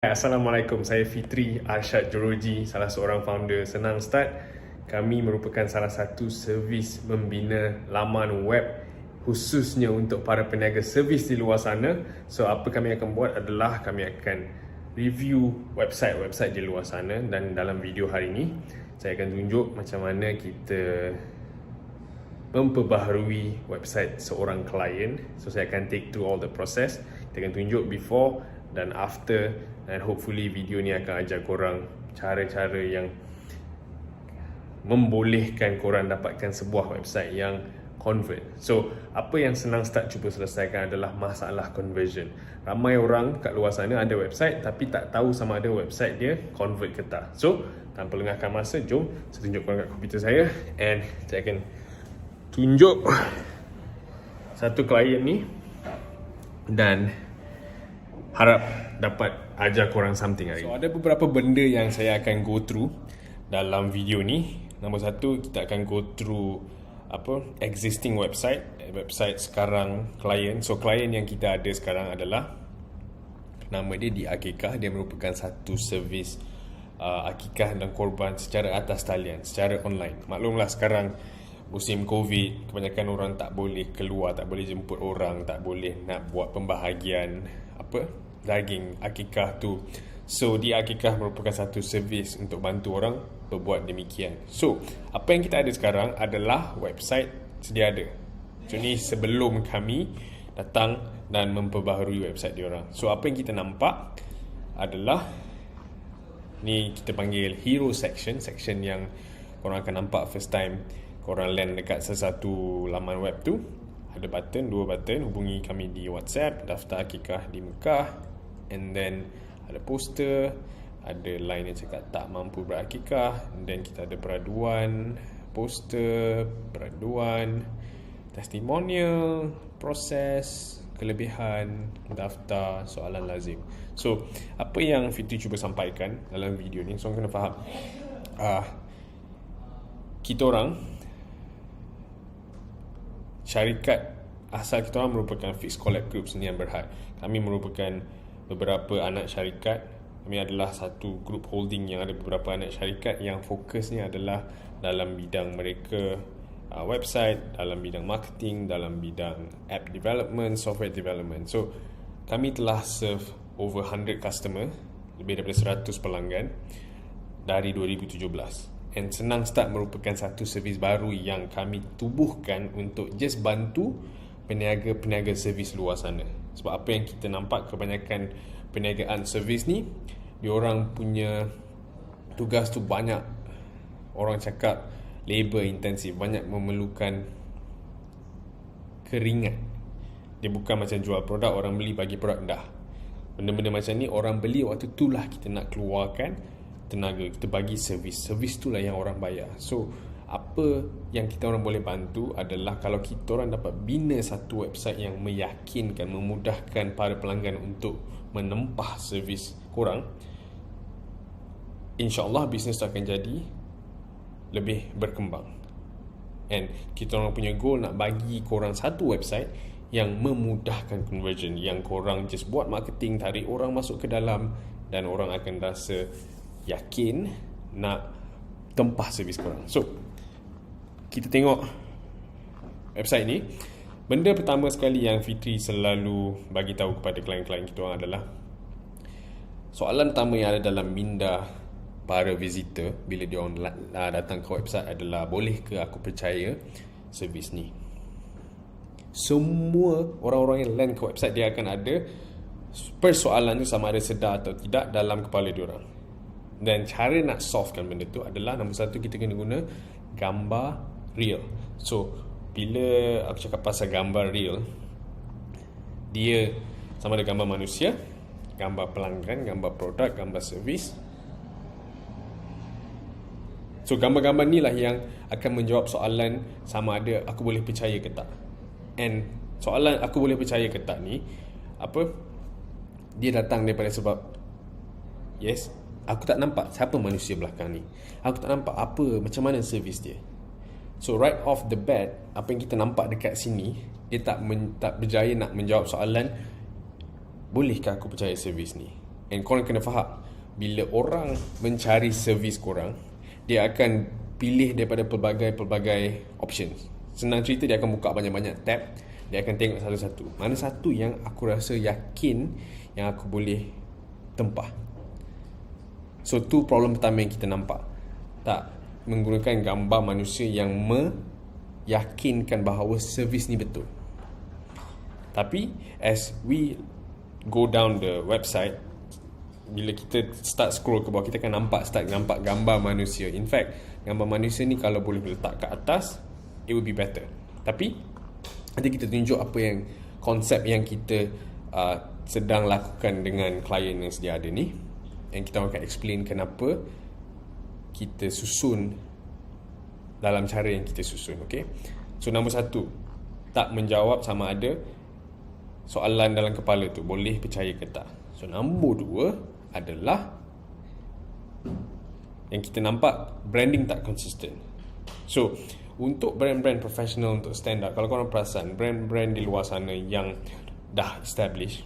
Assalamualaikum, saya Fitri Arsyad Joroji, salah seorang founder Senang Start. Kami merupakan salah satu servis membina laman web khususnya untuk para peniaga servis di luar sana. So, apa kami akan buat adalah kami akan review website-website di luar sana, dan dalam video hari ini saya akan tunjuk macam mana kita memperbaharui website seorang klien. So, saya akan take through all the process. Kita akan tunjuk before dan after, dan hopefully video ni akan ajar korang cara-cara yang membolehkan korang dapatkan sebuah website yang convert. So, apa yang Senang Start cuba selesaikan adalah masalah conversion. Ramai orang kat luar sana ada website tapi tak tahu sama ada website dia convert ke tak. So, tanpa lengahkan masa, jom saya tunjuk korang kat komputer saya, and saya akan tunjuk satu klien ni dan harap dapat ajar korang something hari ni. So, ada beberapa benda yang saya akan go through dalam video ni. Nombor satu, kita akan go through existing website sekarang klien. So, klien yang kita ada sekarang adalah, nama dia di Akikah. Dia merupakan satu servis akikah dan korban secara atas talian, secara online. Maklumlah sekarang musim COVID, kebanyakan orang tak boleh keluar, tak boleh jemput orang, tak boleh nak buat pembahagian daging akikah tu. So, di Akikah merupakan satu servis untuk bantu orang berbuat demikian. So, apa yang kita ada sekarang adalah website sedia ada. So, ni sebelum kami datang dan memperbaharui website diorang. So, apa yang kita nampak adalah, ni kita panggil hero section yang korang akan nampak first time korang land dekat sesuatu laman web tu. Ada button, dua button, hubungi kami di WhatsApp, daftar akikah di Mekah, and then ada poster, ada line yang cakap tak mampu berakikah, dan kita ada peraduan, poster, peraduan, testimonial, proses, kelebihan, daftar, soalan lazim. So, apa yang Fitri cuba sampaikan dalam video ni, so kena faham, kita orang syarikat asal kita orang merupakan Fixed Collab Group Sdn Bhd. Kami merupakan beberapa anak syarikat. Kami adalah satu group holding yang ada beberapa anak syarikat yang fokusnya adalah dalam bidang mereka website, dalam bidang marketing, dalam bidang app development, software development. So, kami telah serve over 100 customer, lebih daripada 100 pelanggan dari 2017. And Senang Start merupakan satu servis baru yang kami tubuhkan untuk just bantu peniaga-peniaga servis luar sana. Sebab apa yang kita nampak, kebanyakan perniagaan servis ni, diorang punya tugas tu banyak, orang cakap labor intensif, banyak memerlukan keringat. Dia bukan macam jual produk, orang beli bagi produk dah. Benda-benda macam ni orang beli, waktu tu lah kita nak keluarkan tenaga, kita bagi servis tu lah yang orang bayar. So, apa yang kita orang boleh bantu adalah kalau kita orang dapat bina satu website yang meyakinkan, memudahkan para pelanggan untuk menempah servis korang, insyaAllah bisnes tu akan jadi lebih berkembang. And kita orang punya goal nak bagi korang satu website yang memudahkan conversion, yang korang just buat marketing, tarik orang masuk ke dalam, dan orang akan rasa yakin nak tempah servis korang. So, kita tengok website ni. Benda pertama sekali yang Fitri selalu bagi tahu kepada klien-klien kita orang adalah, soalan pertama yang ada dalam minda para visitor bila dia orang datang ke website adalah, boleh ke aku percaya servis ni? Semua orang-orang yang land ke website, dia akan ada persoalan tu sama ada sedar atau tidak dalam kepala dia orang. Dan cara nak solvekan benda tu adalah, nombor satu, kita kena guna gambar real. So, bila aku cakap pasal gambar real, dia sama ada gambar manusia, gambar pelanggan, gambar produk, gambar servis. So, gambar-gambar ni lah yang akan menjawab soalan sama ada aku boleh percaya ke tak. And soalan aku boleh percaya ke tak ni, dia datang daripada sebab, yes, aku tak nampak siapa manusia belakang ni, aku tak nampak macam mana servis dia. So, right off the bat, apa yang kita nampak dekat sini, dia tak berjaya nak menjawab soalan, bolehkah aku percaya servis ni? And korang kena faham, bila orang mencari servis korang, dia akan pilih daripada pelbagai options. Senang cerita, dia akan buka banyak-banyak tab. Dia akan tengok satu-satu, mana satu yang aku rasa yakin yang aku boleh tempah. So tu problem pertama yang kita nampak. Tak menggunakan gambar manusia yang meyakinkan bahawa servis ni betul. Tapi as we go down the website, bila kita start scroll ke bawah, kita akan start nampak gambar manusia. In fact, gambar manusia ni kalau boleh letak ke atas, it will be better. Tapi nanti kita tunjuk apa yang konsep yang kita sedang lakukan dengan klien yang sedia ada ni, and kita akan explain kenapa kita susun dalam cara yang kita susun. Okay, so nombor 1, tak menjawab sama ada soalan dalam kepala tu boleh percaya ke tak. So nombor 2 adalah yang kita nampak branding tak konsisten. So untuk brand-brand profesional untuk stand up, kalau korang perasan brand-brand di luar sana yang dah established,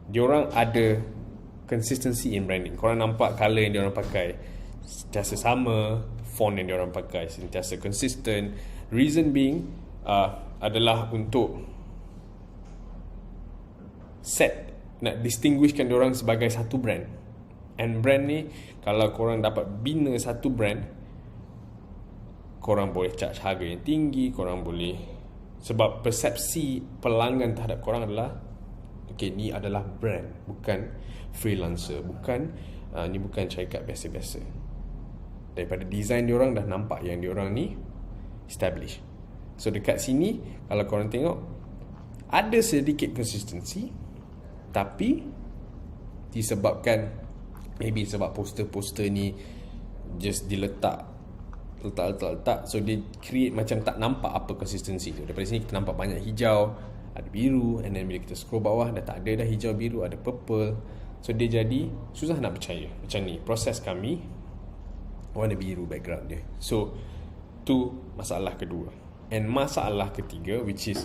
diorang ada consistency in branding. Korang nampak colour yang diorang pakai sentiasa sama, font yang diorang pakai sentiasa consistent. Reason being adalah untuk nak distinguishkan diorang sebagai satu brand. And brand ni, kalau korang dapat bina satu brand, korang boleh charge harga yang tinggi, korang boleh, sebab persepsi pelanggan terhadap korang adalah okay, ni adalah brand, bukan freelancer, ni bukan syarikat biasa-biasa. Daripada design diorang dah nampak yang diorang ni establish. So dekat sini kalau korang tengok, ada sedikit consistency, tapi disebabkan maybe sebab poster-poster ni just diletak, so dia create macam tak nampak apa konsistensi tu. Daripada sini kita nampak banyak hijau, ada biru, and then bila kita scroll bawah dah tak ada dah hijau biru, ada purple. So dia jadi susah nak percaya. Macam ni proses kami, warna biru background dia. So tu masalah kedua. And masalah ketiga, which is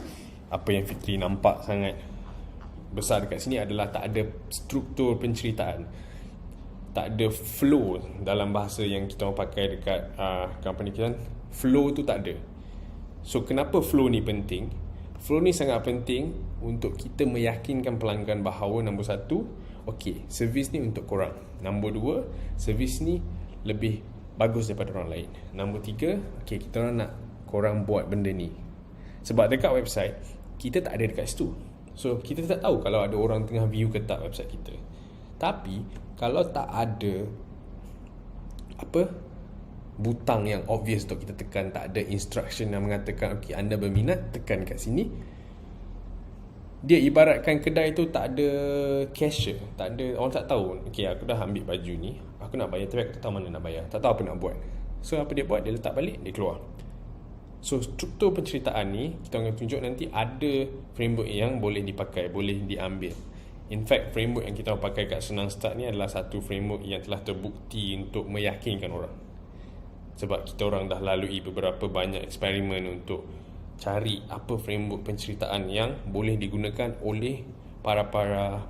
apa yang Fitri nampak sangat besar dekat sini, adalah tak ada struktur penceritaan, tak ada flow dalam bahasa yang kita orang pakai dekat company kita. Flow tu tak ada. So kenapa flow ni penting? Flow ni sangat penting untuk kita meyakinkan pelanggan bahawa nombor 1, okay, servis ni untuk korang. Nombor 2, servis ni lebih bagus daripada orang lain. Nombor 3, okay, kita orang nak korang buat benda ni. Sebab dekat website kita tak ada dekat situ, so kita tak tahu kalau ada orang tengah view ke tak website kita. Tapi kalau tak ada butang yang obvious untuk kita tekan, tak ada instruction yang mengatakan okay, anda berminat, tekan kat sini, dia ibaratkan kedai tu tak ada cashier, tak ada, orang tak tahu okay, aku dah ambil baju ni, aku nak bayar, tapi aku tak tahu mana nak bayar, tak tahu apa nak buat. So apa dia buat? Dia letak balik, dia keluar. So struktur penceritaan ni kita akan tunjuk nanti ada framework yang boleh dipakai, boleh diambil. In fact, framework yang kita pakai kat Senang Start ni adalah satu framework yang telah terbukti untuk meyakinkan orang. Sebab kita orang dah lalui beberapa banyak eksperimen untuk cari apa framework penceritaan yang boleh digunakan oleh para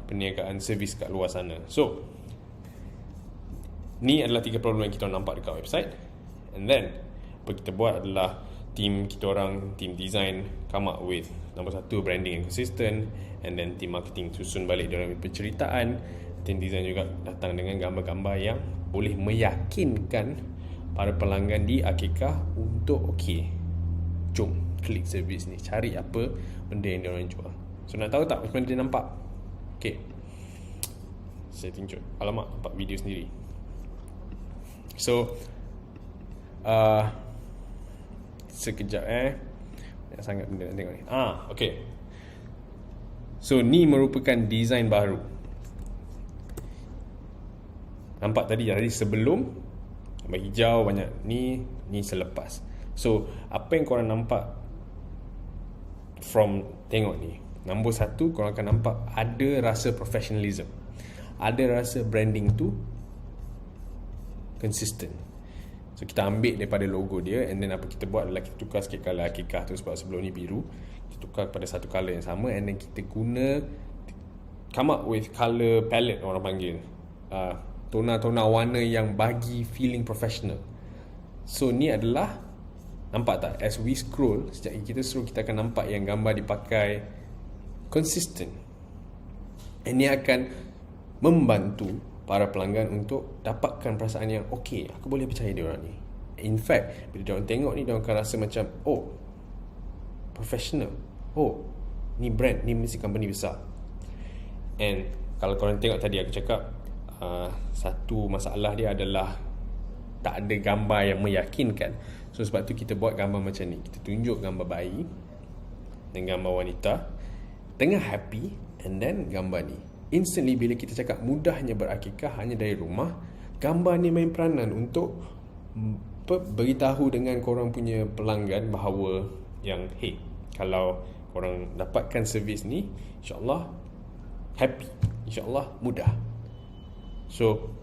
perniagaan servis kat luar sana. So, ni adalah 3 problem yang kita nampak dekat website. And then, apa kita buat adalah team design come up with nombor 1, branding yang consistent, and then team marketing susun balik dalam penceritaan. Team design juga datang dengan gambar-gambar yang boleh meyakinkan para pelanggan di Akikah untuk okay, jom klik servis ni, cari apa benda yang diorang jual. So nak tahu tak macam mana dia nampak? Okay, saya tunjuk. Alamak, nampak video sendiri. So sekejap banyak sangat benda nak tengok ni. Okay, so ni merupakan design baru. Nampak tadi sebelum gambar hijau banyak, ni selepas. So apa yang korang nampak from tengok ni, nombor 1, korang akan nampak ada rasa professionalism, ada rasa branding tu consistent. So kita ambil daripada logo dia, and then apa kita buat adalah kita tukar sikit colour Akikah tu, sebab sebelum ni biru, kita tukar kepada satu colour yang sama, and then kita guna come up with color palette, orang panggil tona-tona warna yang bagi feeling professional. So ni adalah, nampak tak, as we scroll, sejak kita scroll, kita akan nampak yang gambar dipakai consistent. Ini akan membantu para pelanggan untuk dapatkan perasaan yang okay, aku boleh percaya dia orang ni. In fact, bila dia orang tengok ni, dia orang akan rasa macam, oh, professional, oh, ni brand, ni mesti company besar. And kalau korang tengok tadi aku cakap, satu masalah dia adalah tak ada gambar yang meyakinkan. So sebab tu kita buat gambar macam ni. Kita tunjuk gambar bayi dan gambar wanita tengah happy, and then gambar ni. Instantly bila kita cakap mudahnya berakikah hanya dari rumah, gambar ni main peranan untuk beritahu dengan korang punya pelanggan bahawa yang, hey, kalau korang dapatkan servis ni, insyaAllah happy, insyaAllah mudah. So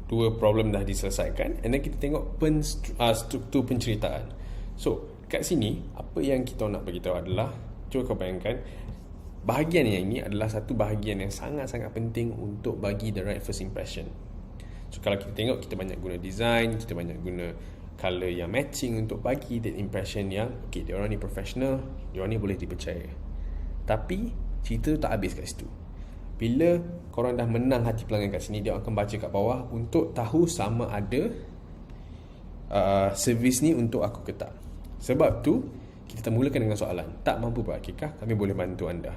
dua problem dah diselesaikan, and then kita tengok struktur penceritaan. So kat sini apa yang kita nak beritahu adalah, cuba kau bayangkan, bahagian yang ini adalah satu bahagian yang sangat-sangat penting untuk bagi the right first impression. So kalau kita tengok, kita banyak guna design, kita banyak guna colour yang matching untuk bagi that impression yang okay, dia orang ni professional, dia orang ni boleh dipercaya. Tapi cerita tak habis kat situ. Bila korang dah menang hati pelanggan kat sini, dia akan baca kat bawah untuk tahu sama ada servis ni untuk aku ke tak. Sebab tu kita mulakan dengan soalan, tak mampu berakikah, kami boleh bantu anda.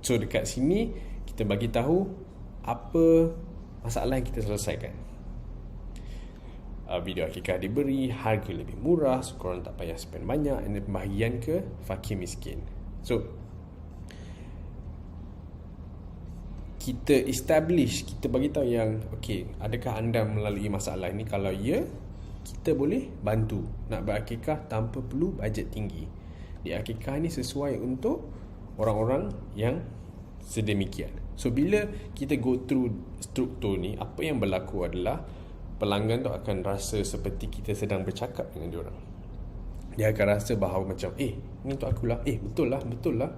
So dekat sini kita bagi tahu apa masalah yang kita selesaikan. Video akikah diberi, harga lebih murah, so korang tak payah spend banyak, dan pembahagian ke fakir miskin. So kita establish, kita bagi tahu yang okay, adakah anda melalui masalah ini? Kalau ya, kita boleh bantu nak berakikah tanpa perlu bajet tinggi. Di akikah ni sesuai untuk orang-orang yang sedemikian. So bila kita go through struktur ni, apa yang berlaku adalah pelanggan tu akan rasa seperti kita sedang bercakap dengan diorang. Dia akan rasa bahawa macam, ni untuk akulah, betul lah.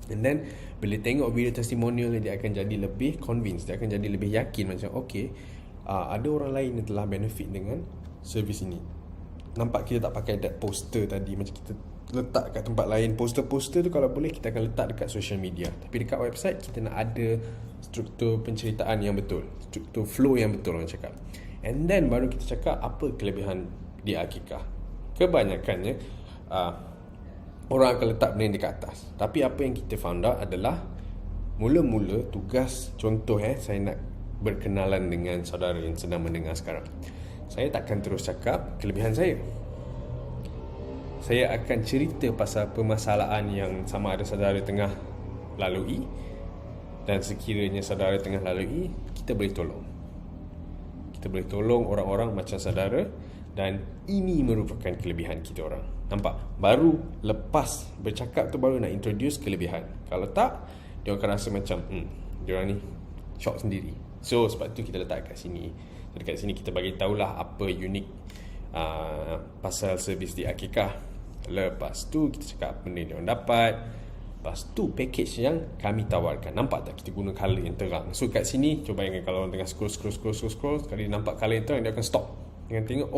And then bila tengok video testimonial, dia akan jadi lebih convinced, dia akan jadi lebih yakin macam okay, ada orang lain yang telah benefit dengan servis ini. Nampak kita tak pakai that poster tadi, macam kita letak kat tempat lain. Poster-poster tu kalau boleh kita akan letak dekat social media, tapi dekat website kita nak ada struktur penceritaan yang betul, struktur flow yang betul, orang cakap. And then baru kita cakap apa kelebihan di akikah. Kebanyakannya orang akan letak benda dekat atas. Tapi apa yang kita found out adalah, mula-mula tugas, contoh saya nak berkenalan dengan saudara yang sedang mendengar sekarang. Saya takkan terus cakap kelebihan saya. Saya akan cerita pasal permasalahan yang sama ada saudara tengah lalui, dan sekiranya saudara tengah lalui, kita boleh tolong. Kita boleh tolong orang-orang macam saudara, dan ini merupakan kelebihan kita orang. Nampak? Baru lepas bercakap tu baru nak introduce kelebihan. Kalau tak, dia akan rasa macam dia orang ni shock sendiri. So sebab tu kita letak kat sini. Dekat sini kita bagi tahulah apa unik pasal servis di akikah. Lepas tu kita cakap apa benda dia orang dapat. Lepas tu package yang kami tawarkan. Nampak tak kita guna colour yang terang. So kat sini cuba bayangkan kalau orang tengah scroll, sekali dia nampak colour yang terang, dia akan stop. Dia akan tengok,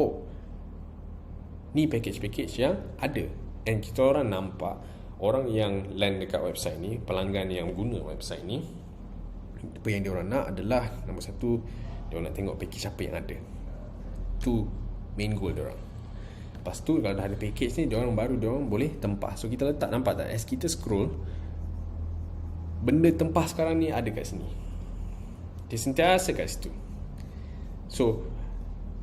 ni package-package yang ada. And kita orang nampak orang yang land dekat website ni, pelanggan yang guna website ni, apa yang dia orang nak adalah, nombor satu, dia orang nak tengok package apa yang ada. Tu main goal dia orang. Lepas tu kalau dah ada package ni, dia orang boleh tempah. So kita letak, nampak tak, as kita scroll, benda tempah sekarang ni ada kat sini. Dia sentiasa kat situ. So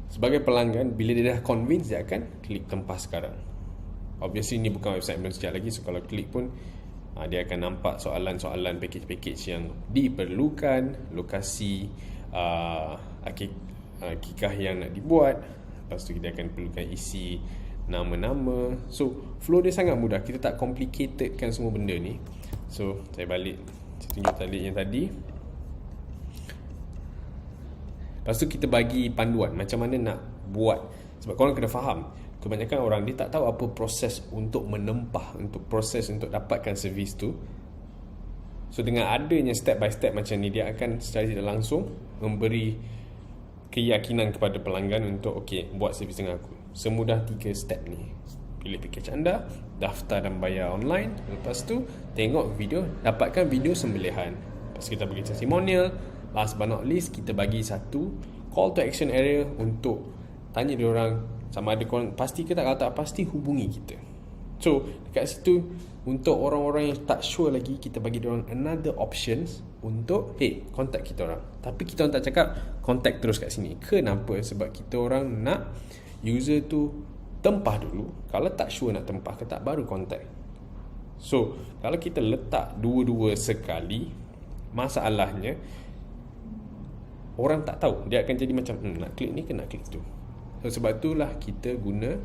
sebagai pelanggan, bila dia dah convince, dia akan klik tempah sekarang. Obviously ni bukan website belum sejak lagi, so kalau klik pun dia akan nampak soalan-soalan package-package yang diperlukan, lokasi akikah yang nak dibuat. Lepas tu kita akan perlukan isi nama-nama. So flow dia sangat mudah, kita tak complicatedkan semua benda ni. So saya balik, saya tunjuk tadi yang tadi. Lepas tu kita bagi panduan macam mana nak buat. Sebab korang kena faham, kebanyakan orang dia tak tahu apa proses untuk menempah, untuk proses untuk dapatkan servis tu. So dengan adanya step by step macam ni, dia akan secara tidak langsung memberi keyakinan kepada pelanggan untuk okay, buat servis dengan aku. Semudah 3 step ni. Pilih package anda, daftar dan bayar online. Lepas tu tengok video, dapatkan video sembelihan. Lepas kita bagi testimonial. Last but not least, kita bagi satu call to action area untuk tanya dia orang sama ada korang pasti ke tak. Kalau tak pasti, hubungi kita. So dekat situ, untuk orang-orang yang tak sure lagi, kita bagi dia orang another options untuk contact kita orang. Tapi kita orang tak cakap contact terus kat sini. Kenapa? Sebab kita orang nak user tu tempah dulu. Kalau tak sure nak tempah ke tak, baru contact. So kalau kita letak dua-dua sekali, masalahnya orang tak tahu. Dia akan jadi macam nak klik ni ke nak klik tu. So sebab itulah kita guna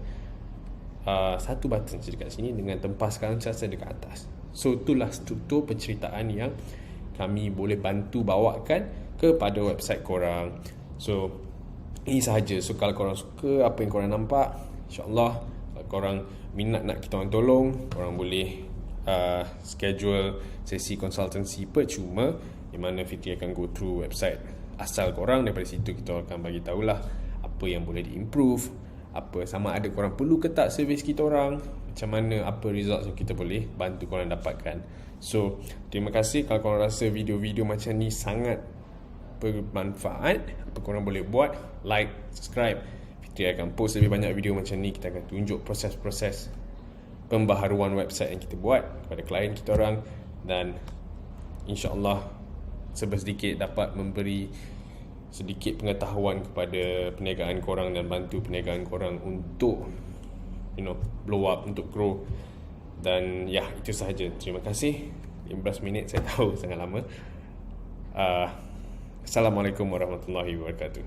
satu button dekat sini dengan tempah sekarang saya dekat atas. So itulah struktur penceritaan yang kami boleh bantu bawakan kepada website korang. So ini sahaja. So kalau korang suka apa yang korang nampak, InsyaAllah kalau korang minat nak kita orang tolong, korang boleh schedule sesi konsultansi percuma, di mana Fitri akan go through website asal korang. Daripada situ kita akan bagi tahulah apa yang boleh diimprove, apa sama ada korang perlu ke tak servis kita orang, macam mana, apa results yang kita boleh bantu korang dapatkan. So terima kasih kalau korang rasa video-video macam ni sangat bermanfaat. Apa korang boleh buat, like, subscribe. Fitri akan post lebih banyak video macam ni. Kita akan tunjuk proses-proses pembaharuan website yang kita buat kepada klien kita orang, dan InsyaAllah sedikit dapat memberi sedikit pengetahuan kepada perniagaan korang dan bantu perniagaan korang untuk blow up, untuk grow. Dan itu sahaja. Terima kasih. 15 minit saya tahu sangat lama. Assalamualaikum warahmatullahi wabarakatuh.